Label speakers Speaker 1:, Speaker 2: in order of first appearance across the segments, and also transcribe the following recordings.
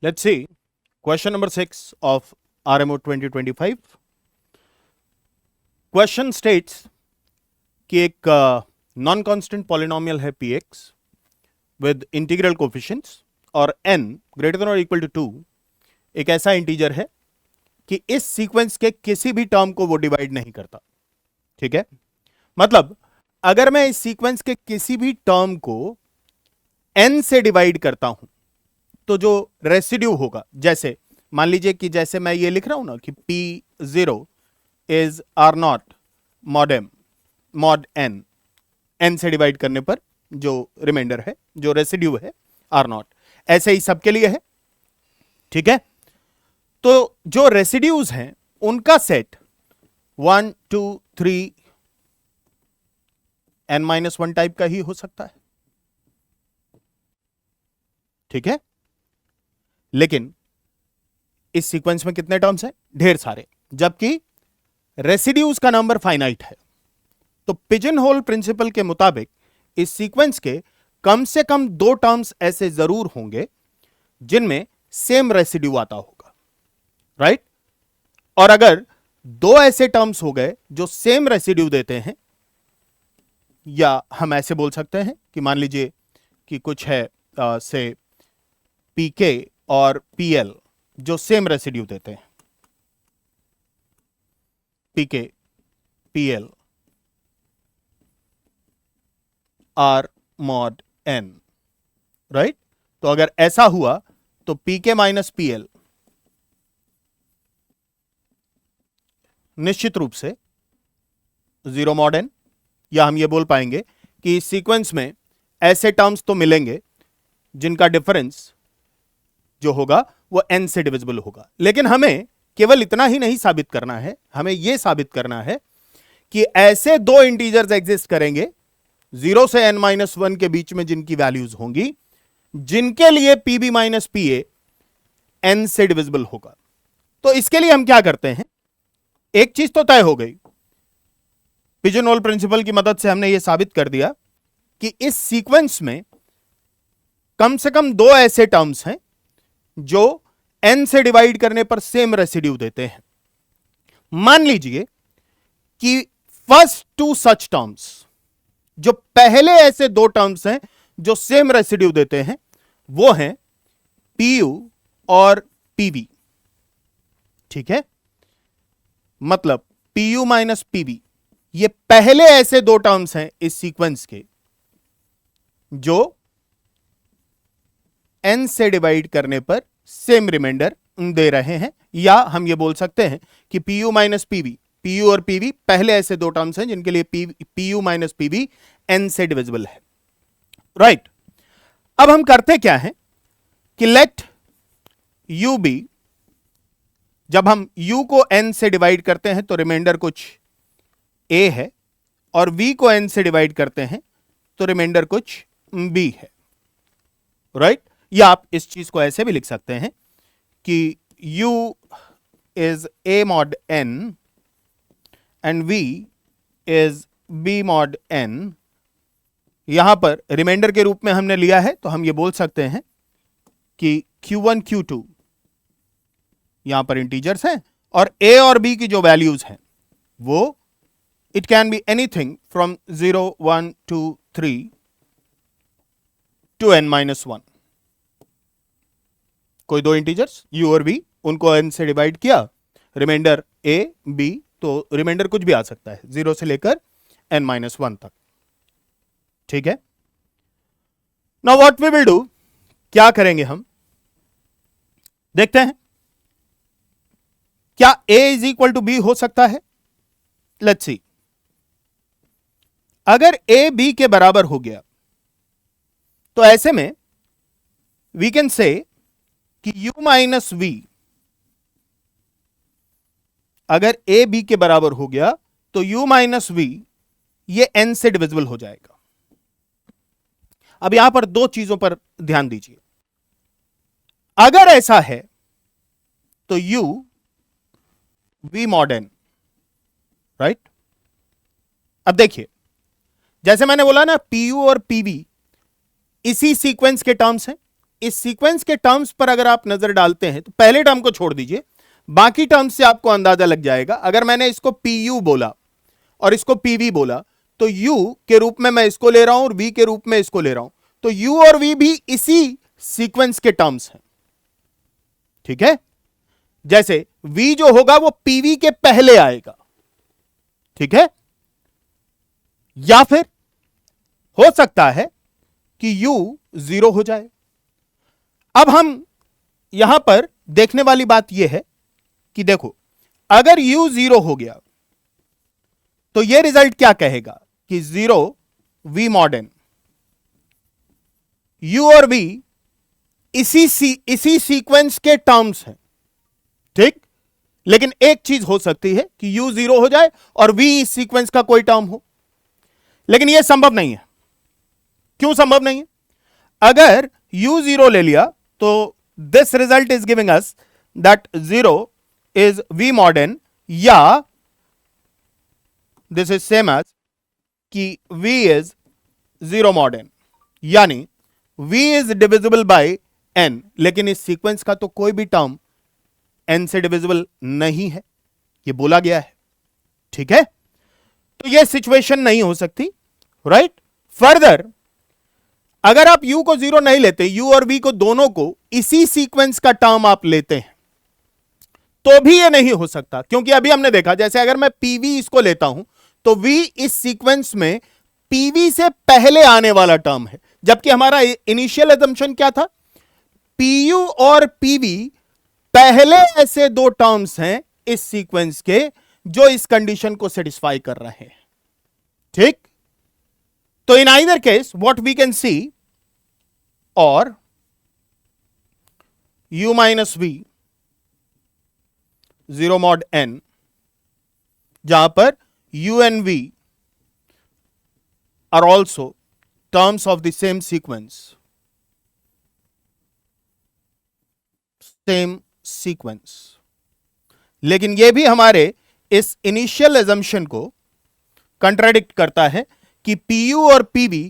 Speaker 1: Let's see question number 6 of RMO 2025. Question states कि एक non constant polynomial है px with integral coefficients और n greater than और equal to 2 एक ऐसा इंटीजर है कि इस सीक्वेंस के किसी भी टर्म को वो डिवाइड नहीं करता। ठीक है, मतलब अगर मैं इस सीक्वेंस के किसी भी टर्म को n से डिवाइड करता हूं तो जो रेसिड्यू होगा, जैसे मान लीजिए कि जैसे मैं ये लिख रहा हूं ना कि p0 is r0 mod m mod n से डिवाइड करने पर जो रिमाइंडर है, जो रेसिड्यू है r0, ऐसे ही सबके लिए है। ठीक है, तो जो रेसिड्यूज हैं उनका सेट 1 2 3 n-1 टाइप का ही हो सकता है। ठीक है, लेकिन इस सीक्वेंस में कितने टर्म्स हैं? ढेर सारे, जबकि रेसिड्यूज का नंबर फाइनाइट है। तो पिजन होल प्रिंसिपल के मुताबिक इस सीक्वेंस के कम से कम 2 टर्म्स ऐसे जरूर होंगे जिनमें सेम रेसिड्यू आता होगा, राइट? और अगर 2 ऐसे टर्म्स हो गए जो सेम रेसिड्यू देते हैं, या हम ऐसे बोल सकते हैं कि मान लीजिए कि कुछ है से pk और pl जो सेम रेसिड्यू देते हैं, pk pl r mod n, right? तो अगर ऐसा हुआ तो pk माइनस pl निश्चित रूप से 0 mod n, या हम ये बोल पाएंगे कि इस सीक्वेंस में ऐसे टर्म्स तो मिलेंगे जिनका डिफरेंस जो होगा वो n से डिविजिबल होगा। लेकिन हमें केवल इतना ही नहीं साबित करना है, हमें यह साबित करना है कि ऐसे 2 इंटीजर्स एग्जिस्ट करेंगे 0 से n-1 के बीच में जिनकी वैल्यूज होंगी, जिनके लिए pb माइनस pa n से डिविजिबल होगा। तो इसके लिए हम क्या करते हैं, एक चीज तो तय हो गई, पिजन होल प्रिंसिपल की मदद से हमने यह साबित कर दिया कि इस सीक्वेंस में कम से कम 2 ऐसे टर्म्स हैं जो n से डिवाइड करने पर सेम रेसिड्यू देते हैं। मान लीजिए कि फर्स्ट 2 सच टर्म्स, जो पहले ऐसे 2 टर्म्स हैं जो सेम रेसिड्यू देते हैं, वो हैं pu और pv। ठीक है, मतलब pu माइनस pv ये पहले ऐसे 2 टर्म्स हैं इस सीक्वेंस के जो n से डिवाइड करने पर सेम रिमाइंडर दे रहे हैं, या हम ये बोल सकते हैं कि pu माइनस pv, pu और pv पहले ऐसे 2 टर्म्स हैं जिनके लिए pu माइनस pv n से डिविजिबल है, राइट? अब हम करते क्या है कि लेट u बी, जब हम u को n से डिवाइड करते हैं तो रिमाइंडर कुछ a है, और v को n से डिवाइड करते हैं तो रिमाइंडर कुछ b है, राइट? या आप इस चीज को ऐसे भी लिख सकते हैं कि u is a mod n and v is b mod n। यहां पर रिमाइंडर के रूप में हमने लिया है तो हम ये बोल सकते हैं कि q1 q2 यहां पर इंटीजर्स हैं, और a और b की जो वैल्यूज हैं वो it can be anything from 0 1 2 3 to n-1। कोई 2 इंटीजर्स u और v, उनको n से डिवाइड किया, रिमाइंडर a b, तो रिमाइंडर कुछ भी आ सकता है 0 से लेकर n-1 तक। ठीक है, now what we will do, क्या करेंगे हम, देखते हैं क्या a is equal to b हो सकता है। लेट्स सी, अगर a b के बराबर हो गया तो ऐसे में वी कैन से कि u माइनस v, अगर a b के बराबर हो गया तो u माइनस v ये n से डिविजिबल हो जाएगा। अब यहां पर 2 चीजों पर ध्यान दीजिए, अगर ऐसा है तो u v mod n, right? अब देखिए, जैसे मैंने बोला ना pu और pv इसी सीक्वेंस के टर्म्स हैं, इस सीक्वेंस के टर्म्स पर अगर आप नजर डालते हैं तो पहले टर्म को छोड़ दीजिए, बाकी टर्म्स से आपको अंदाजा लग जाएगा। अगर मैंने इसको पीयू बोला और इसको पीवी बोला तो यू के रूप में मैं इसको ले रहा हूं और वी के रूप में इसको ले रहा हूं, तो यू और वी भी इसी सीक्वेंस के टर्म्स हैं। ठीक है, जैसे v जो होगा वो pv के पहले आएगा। ठीक है, या फिर हो सकता है कि u 0 हो जाए। अब हम यहां पर देखने वाली बात यह है कि देखो, अगर u 0 हो गया तो यह रिजल्ट क्या कहेगा कि 0 v mod n, u और v इसी सीक्वेंस के टर्म्स हैं। ठीक, लेकिन एक चीज हो सकती है कि u 0 हो जाए और v इस सीक्वेंस का कोई टर्म हो, लेकिन यह संभव नहीं है। क्यों संभव नहीं है? अगर u 0 ले लिया तो this result is giving us that 0 is v mod n, या दिस इज सेम एज कि v इज 0 mod n, यानी v is divisible by n, लेकिन इस सीक्वेंस का तो कोई भी टर्म n से डिविजिबल नहीं है, ये बोला गया है। ठीक है, तो यह सिचुएशन नहीं हो सकती, राइट। फर्दर, अगर आप u को 0 नहीं लेते, u और v को दोनों को इसी सीक्वेंस का टर्म आप लेते हैं, तो भी यह नहीं हो सकता, क्योंकि अभी हमने देखा जैसे अगर मैं pv इसको लेता हूं तो v इस सीक्वेंस में pv से पहले आने वाला टर्म है, जबकि हमारा इनिशियल असम्पशन क्या था, pu और pv पहले ऐसे दो टर्म्स हैं इस सीक्वेंस के जो इस कंडीशन को सेटिस्फाई कर रहे हैं। ठीक, तो in either case what we can see, और u minus v 0 mod n, जहां पर u and v are also terms of the same sequence, same sequence, लेकिन यह भी हमारे इस इनिशियल एजम्पशन को कंट्राडिक्ट करता है कि पीयू और पीवी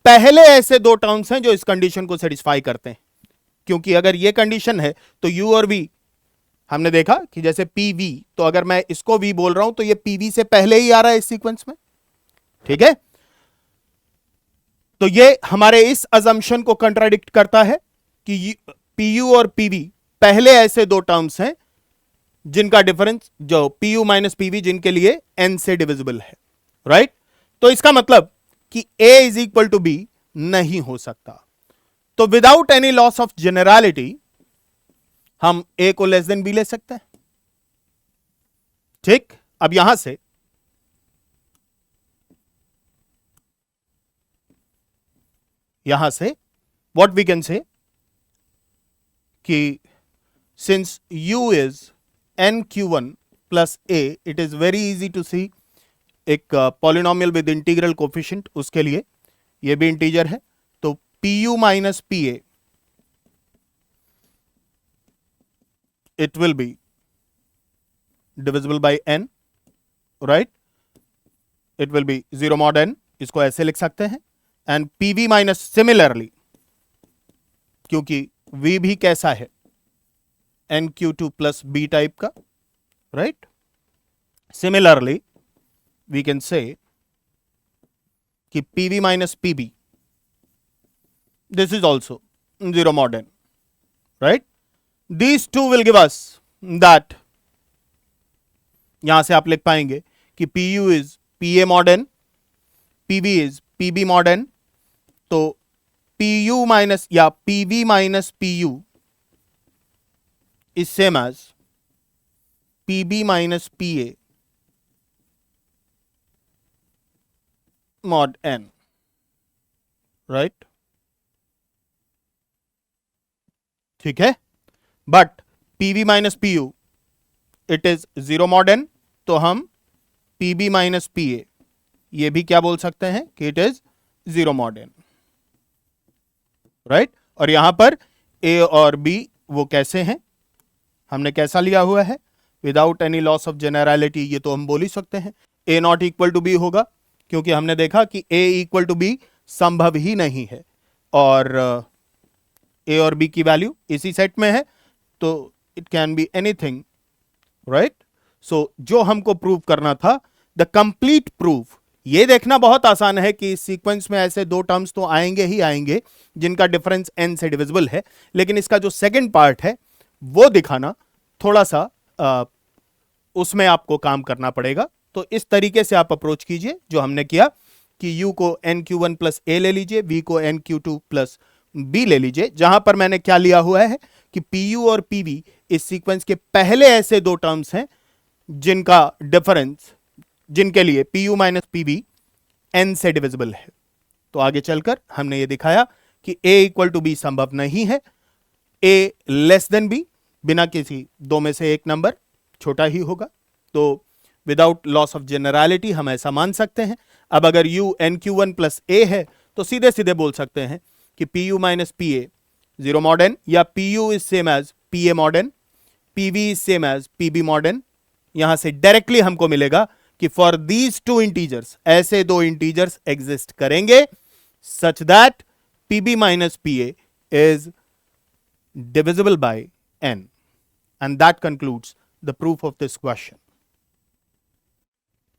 Speaker 1: पहले ऐसे दो टर्म्स हैं जो इस कंडीशन को सेटिस्फाई करते हैं, क्योंकि अगर यह कंडीशन है तो यू और वी, हमने देखा कि जैसे पीवी, तो अगर मैं इसको वी बोल रहा हूं तो यह पीवी से पहले ही आ रहा है इस सीक्वेंस में। ठीक है, तो यह हमारे इस अजम्पशन को कंट्राडिक्ट करता है कि पीयू और पीवी पहले ऐसे दो टर्म्स हैं जिनका डिफरेंस जो पीयू माइनस पीवी, जिनके लिए n से डिविजिबल है, राइट। तो इसका मतलब कि a is equal to b नहीं हो सकता। तो without any loss of generality हम a को लेस देन b ले सकते हैं। ठीक, अब यहां से व्हाट वी कैन से कि since u is nq1 plus a, it is very easy to see एक पॉलिनोमियल विद इंटीग्रल कोफिशिएंट, उसके लिए ये भी इंटीजर है, तो pu minus pa it will be divisible by n, right, it will be 0 mod n, इसको ऐसे लिख सकते हैं, एंड pv माइनस सिमिलरली, क्योंकि v भी कैसा है nq2 plus b टाइप का, right. Similarly we can say कि pv minus pb, this is also 0 mod n, right. These two will give us that, यहां से आप लिख पाएंगे कि pu is pa mod n, pv is pb mod n, तो pu minus या pv minus pu is same as pb minus pa mod n, right? ठीक है, but pv minus pu it is 0 mod n, तो हम pb minus pa ये भी क्या बोल सकते हैं कि it is 0 mod n, right. और यहां पर a और b वो कैसे हैं, हमने कैसा लिया हुआ है, without any loss of generality, ये तो हम बोल ही सकते हैं a not equal to b होगा, क्योंकि हमने देखा कि a इक्वल टू बी संभव ही नहीं है, और ए और बी की वैल्यू इसी सेट में है, तो it can be anything, right. So जो हमको प्रूव करना था, द कंप्लीट प्रूफ, ये देखना बहुत आसान है कि सीक्वेंस में ऐसे दो टर्म्स तो आएंगे ही आएंगे जिनका डिफरेंस n से डिविजिबल है, लेकिन इसका जो सेकंड पार्ट है वो दिखाना थोड़ा सा उसमें आपको काम करना पड़ेगा। तो इस तरीके से आप अप्रोच कीजिए जो हमने किया कि u को nq1 प्लस ए ले लीजिए, v को nq2 प्लस बी ले लीजिए, जहां पर मैंने क्या लिया हुआ है कि pu और pv इस सीक्वेंस के पहले ऐसे दो टर्म्स हैं जिनका डिफरेंस, जिनके लिए pu माइनस pv n से डिविजिबल है। तो आगे चलकर हमने ये दिखाया कि a इक्वल टू बी संभव नहीं है, a लेस देन b, बिना किसी दो में से एक नंबर छोटा ही होगा। तो विदाउट लॉस ऑफ जनरलिटी हम ऐसा मान सकते हैं। अब अगर u nq1 प्लस ए है तो सीधे सीधे बोल सकते हैं कि pu minus P A zero mod n, या pu is same as P A mod n, pv is same as pb mod n। यहां से डायरेक्टली हमको मिलेगा कि फॉर दीज टू इंटीजर्स, ऐसे दो इंटीजर्स एग्जिस्ट करेंगे such that pb minus P A is divisible by n, and that concludes the proof of this question.